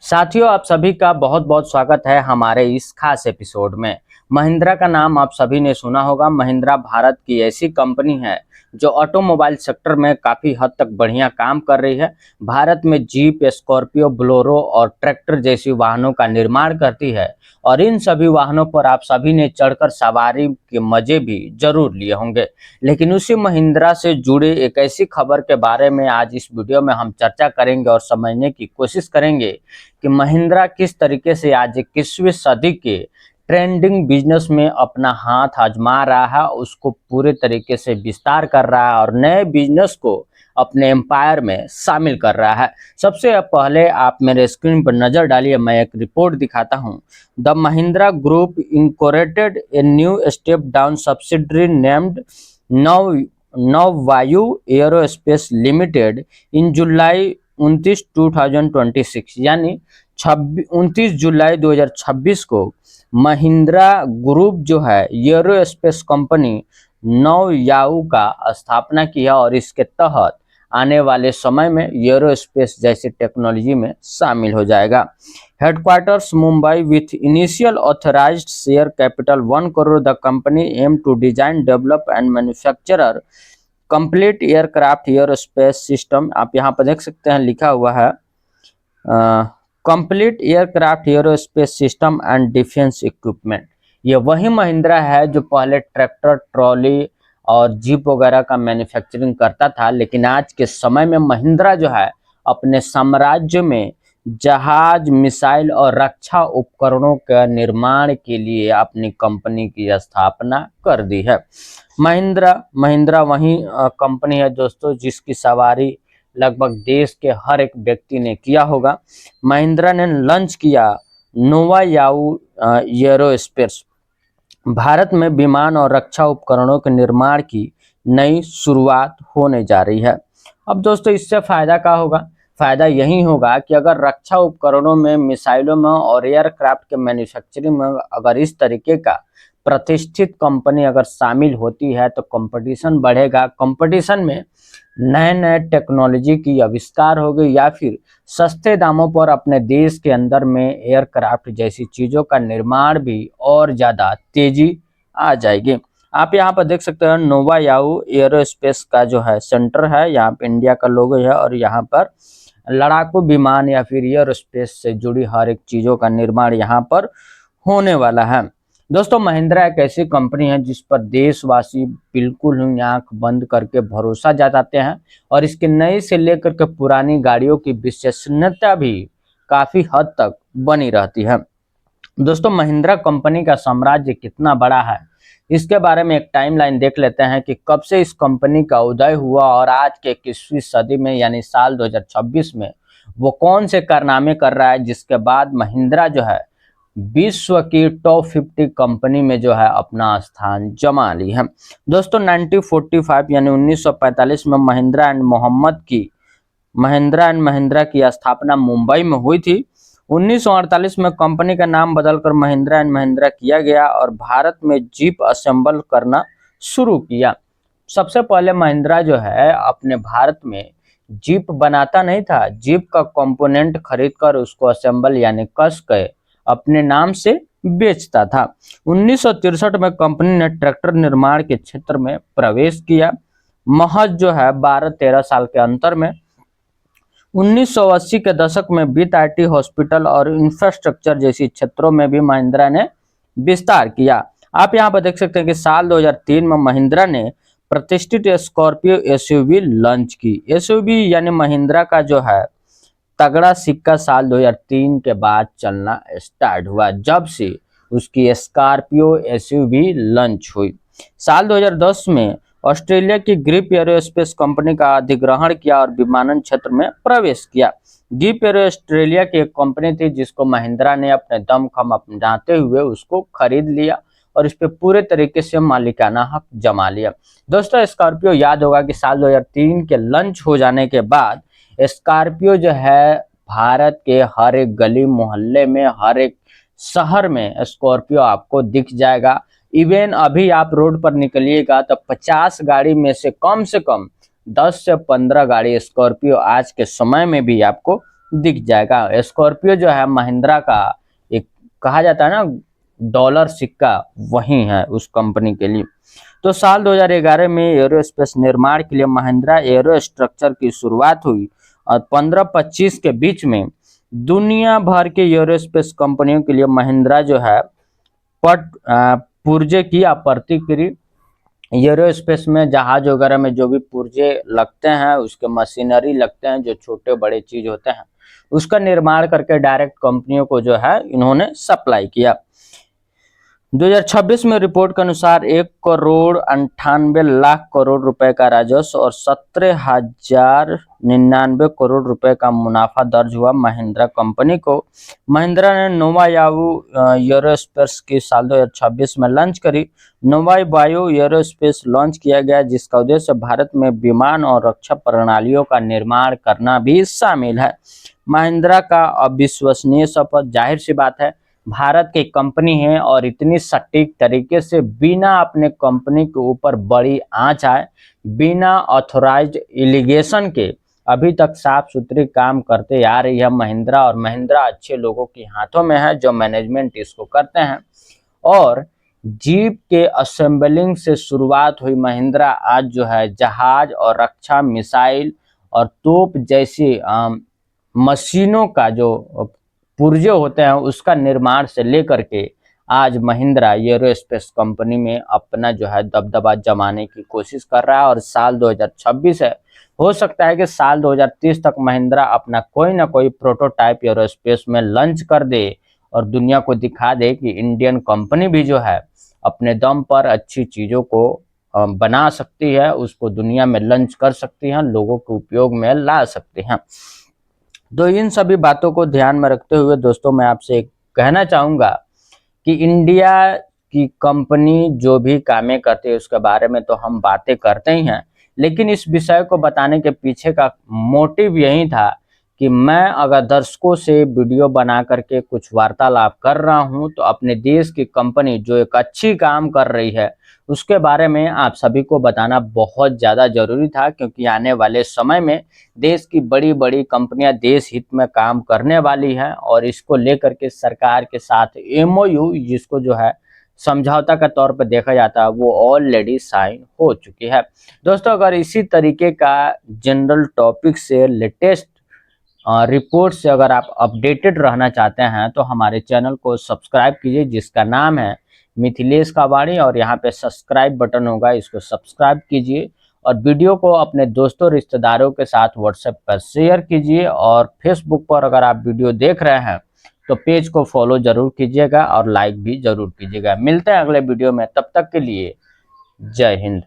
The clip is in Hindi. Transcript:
साथियों, आप सभी का बहुत बहुत स्वागत है हमारे इस खास एपिसोड में। महिंद्रा का नाम आप सभी ने सुना होगा। महिंद्रा भारत की ऐसी कंपनी है जो ऑटोमोबाइल सेक्टर में काफ़ी हद तक बढ़िया काम कर रही है। भारत में जीप, स्कॉर्पियो, बोलेरो और ट्रैक्टर जैसी वाहनों का निर्माण करती है और इन सभी वाहनों पर आप सभी ने चढ़कर सवारी के मजे भी जरूर लिए होंगे। लेकिन उसी महिंद्रा से जुड़े एक ऐसी खबर के बारे में आज इस वीडियो में हम चर्चा करेंगे और समझने की कोशिश करेंगे कि महिंद्रा किस तरीके से आज 21वीं सदी के ट्रेंडिंग बिजनेस में अपना हाथ आजमा रहा है, उसको पूरे तरीके से विस्तार कर रहा है और नए बिजनेस को अपने एम्पायर में शामिल कर रहा है। सबसे पहले आप मेरे स्क्रीन पर नजर डालिए, मैं एक रिपोर्ट दिखाता हूं। The Mahindra group incorporated a new step down subsidiary named नव नववायु एरोस्पेस लिमिटेड इन जुलाई 29 2026 यानी 29 जुलाई 2026 को महिंद्रा ग्रुप जो है एरोस्पेस कंपनी नवयाऊ का स्थापना किया और इसके तहत आने वाले समय में एरोस्पेस जैसी टेक्नोलॉजी में शामिल हो जाएगा। Headquarters Mumbai with initial authorised share capital 1 crore. The company aim to design, develop and manufacturer complete aircraft aerospace system. आप यहाँ पर देख सकते हैं लिखा हुआ है complete aircraft aerospace system and defence equipment. ये वही महिंद्रा है जो पहले ट्रैक्टर, ट्रॉली और जीप वगैरह का मैन्युफैक्चरिंग करता था, लेकिन आज के समय में महिंद्रा जो है अपने साम्राज्य में जहाज, मिसाइल और रक्षा उपकरणों के निर्माण के लिए अपनी कंपनी की स्थापना कर दी है। महिंद्रा वही कंपनी है दोस्तों जिसकी सवारी लगभग देश के हर एक व्यक्ति ने किया होगा। महिंद्रा ने लॉन्च किया नोवायाऊ एरोस्पेस। भारत में विमान और रक्षा उपकरणों के निर्माण की नई शुरुआत होने जा रही है। अब दोस्तों इससे फायदा क्या होगा? फायदा यही होगा कि अगर रक्षा उपकरणों में, मिसाइलों में और एयरक्राफ्ट के मैन्युफैक्चरिंग में अगर इस तरीके का प्रतिष्ठित कंपनी अगर शामिल होती है तो कंपटीशन बढ़ेगा। कंपटीशन में नए नए टेक्नोलॉजी की आविष्कार होगी या फिर सस्ते दामों पर अपने देश के अंदर में एयरक्राफ्ट जैसी चीज़ों का निर्माण भी और ज़्यादा तेजी आ जाएगी। आप यहाँ पर देख सकते हैं नोवायाऊ एरोस्पेस का जो है सेंटर है, यहाँ पे इंडिया का लोगो है और यहाँ पर लड़ाकू विमान या फिर एरोस्पेस से जुड़ी हर एक चीज़ों का निर्माण यहाँ पर होने वाला है। दोस्तों महिंद्रा एक ऐसी कंपनी है जिस पर देशवासी बिल्कुल ही आंख बंद करके भरोसा जताते हैं और इसके नई से लेकर के पुरानी गाड़ियों की विश्वसनीयता भी काफी हद तक बनी रहती है। दोस्तों महिंद्रा कंपनी का साम्राज्य कितना बड़ा है इसके बारे में एक टाइमलाइन देख लेते हैं कि कब से इस कंपनी का उदय हुआ और आज के 21वीं सदी में यानी साल 2026 में वो कौन से कारनामे कर रहा है, जिसके बाद महिंद्रा जो है विश्व की टॉप 50 कंपनी में जो है अपना स्थान जमा ली है। दोस्तों 1945 यानी 1945 में महिंद्रा एंड महिंद्रा की स्थापना मुंबई में हुई थी। 1948 में कंपनी का नाम बदलकर महिंद्रा एंड महिंद्रा किया गया और भारत में जीप असेंबल करना शुरू किया। सबसे पहले महिंद्रा जो है अपने भारत में जीप बनाता नहीं था, जीप का कंपोनेंट खरीदकर उसको असेंबल यानी कस के अपने नाम से बेचता था। 1963 में कंपनी ने ट्रैक्टर निर्माण के क्षेत्र में प्रवेश किया। महज जो है 12-13 साल के अंतर में 1980 के दशक में वित्त, आईटी, हॉस्पिटल और इंफ्रास्ट्रक्चर जैसी क्षेत्रों में भी महिंद्रा ने विस्तार किया। आप यहाँ पर देख सकते हैं कि साल 2003 में महिंद्रा ने प्रतिष्ठित स्कॉर्पियो एसयूवी लॉन्च की। एसयूवी यानी महिंद्रा का जो है तगड़ा सिक्का साल 2003 के बाद चलना स्टार्ट हुआ, जब से उसकी स्कॉर्पियो एसयूवी लॉन्च हुई। साल 2010 में ऑस्ट्रेलिया की ग्रिप एरोस्पेस कंपनी का अधिग्रहण किया और विमानन क्षेत्र में प्रवेश किया। ग्रिप एरो ऑस्ट्रेलिया की एक कंपनी थी जिसको महिंद्रा ने अपने दमखम अपनाते हुए उसको खरीद लिया और इस पे पूरे तरीके से मालिकाना हक जमा लिया। दोस्तों स्कॉर्पियो याद होगा कि साल 2003 के लॉन्च हो जाने के बाद स्कॉर्पियो जो है भारत के हर एक गली मोहल्ले में, हर एक शहर में स्कॉर्पियो आपको दिख जाएगा। इवन अभी आप रोड पर निकलिएगा तो 50 गाड़ी में से कम 10 से 15 गाड़ी स्कॉर्पियो आज के समय में भी आपको दिख जाएगा। स्कॉर्पियो जो है महिंद्रा का एक कहा जाता है ना डॉलर सिक्का, वही है उस कंपनी के लिए। तो साल 2011 में एरोस्पेस निर्माण के लिए महिंद्रा एरो स्ट्रक्चर की शुरुआत हुई और 15-25 के बीच में दुनिया भर के एरोस्पेस कंपनियों के लिए महिंद्रा जो है पुर्जे की आपूर्ति करी। एरोस्पेस में जहाज वगैरह में जो भी पुर्जे लगते हैं, उसके मशीनरी लगते हैं, जो छोटे बड़े चीज होते हैं, उसका निर्माण करके डायरेक्ट कंपनियों को जो है इन्होंने सप्लाई किया। 2026 में रिपोर्ट के अनुसार 1,98,00,000 करोड़ रुपए का राजस्व और 17,099 करोड़ रुपए का मुनाफा दर्ज हुआ महिंद्रा कंपनी को। महिंद्रा ने नोवा याहू एरोस्पेस की साल 2026 में लॉन्च करी। नोवा याहू एरोस्पेस लॉन्च किया गया, जिसका उद्देश्य भारत में विमान और रक्षा प्रणालियों का निर्माण करना भी शामिल है। महिंद्रा का अविश्वसनीय सफल, जाहिर सी बात है भारत की कंपनी है और इतनी सटीक तरीके से बिना अपने कंपनी के ऊपर बड़ी आंच आए, बिना ऑथोराइज्ड एलिगेशन के अभी तक साफ सुथरी काम करते आ रही है महिंद्रा। और महिंद्रा अच्छे लोगों के हाथों में है जो मैनेजमेंट इसको करते हैं। और जीप के असेंबलिंग से शुरुआत हुई महिंद्रा आज जो है जहाज और रक्षा मिसाइल और तोप जैसी मशीनों का जो पुर्जे होते हैं उसका निर्माण से लेकर के आज महिंद्रा एरोस्पेस कंपनी में अपना जो है दबदबा जमाने की कोशिश कर रहा है। और साल 2026 है, हो सकता है कि साल 2030 तक महिंद्रा अपना कोई ना कोई प्रोटोटाइप एरोस्पेस में लॉन्च कर दे और दुनिया को दिखा दे कि इंडियन कंपनी भी जो है अपने दम पर अच्छी चीजों को बना सकती है, उसको दुनिया में लॉन्च कर सकती है, लोगों के उपयोग में ला सकती है। तो इन सभी बातों को ध्यान में रखते हुए दोस्तों मैं आपसे कहना चाहूँगा कि इंडिया की कंपनी जो भी कामें करती है उसके बारे में तो हम बातें करते ही हैं, लेकिन इस विषय को बताने के पीछे का मोटिव यही था कि मैं अगर दर्शकों से वीडियो बना करके कुछ वार्तालाप कर रहा हूं तो अपने देश की कंपनी जो एक अच्छी काम कर रही है उसके बारे में आप सभी को बताना बहुत ज़्यादा जरूरी था, क्योंकि आने वाले समय में देश की बड़ी बड़ी कंपनियां देश हित में काम करने वाली हैं और इसको लेकर के सरकार के साथ एमओयू, जिसको जो है समझौता के तौर पर देखा जाता है, वो ऑलरेडी साइन हो चुकी है। दोस्तों अगर इसी तरीके का जनरल टॉपिक से लेटेस्ट रिपोर्ट से अगर आप अपडेटेड रहना चाहते हैं तो हमारे चैनल को सब्सक्राइब कीजिए, जिसका नाम है मिथिलेश कावाणी, और यहाँ पे सब्सक्राइब बटन होगा, इसको सब्सक्राइब कीजिए और वीडियो को अपने दोस्तों रिश्तेदारों के साथ व्हाट्सएप पर शेयर कीजिए। और फेसबुक पर अगर आप वीडियो देख रहे हैं तो पेज को फॉलो जरूर कीजिएगा और लाइक भी जरूर कीजिएगा। मिलते हैं अगले वीडियो में, तब तक के लिए जय हिंद।